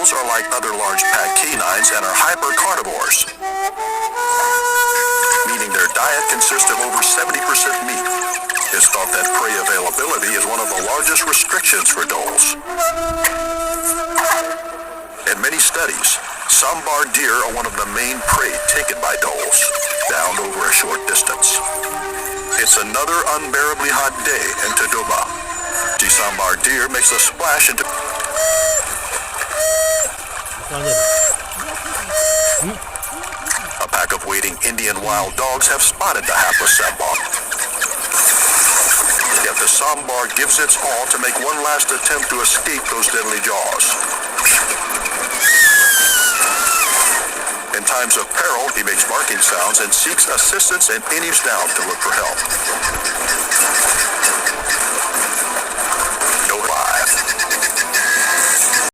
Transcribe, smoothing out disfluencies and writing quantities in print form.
Doles are like other large pack canines and are hypercarnivores, meaning their diet consists of over 70% meat. It's thought that prey availability is one of the largest restrictions for Doles. In many studies, sambar deer are one of the main prey taken by Doles, downed over a short distance. It's another unbearably hot day in Tadoba. The sambar deer makes a splash into a pack of waiting Indian wild dogs have spotted the hapless sambar. Yet the sambar gives its all to make one last attempt to escape those deadly jaws. In times of peril, he makes barking sounds and seeks assistance and innies down to look for help.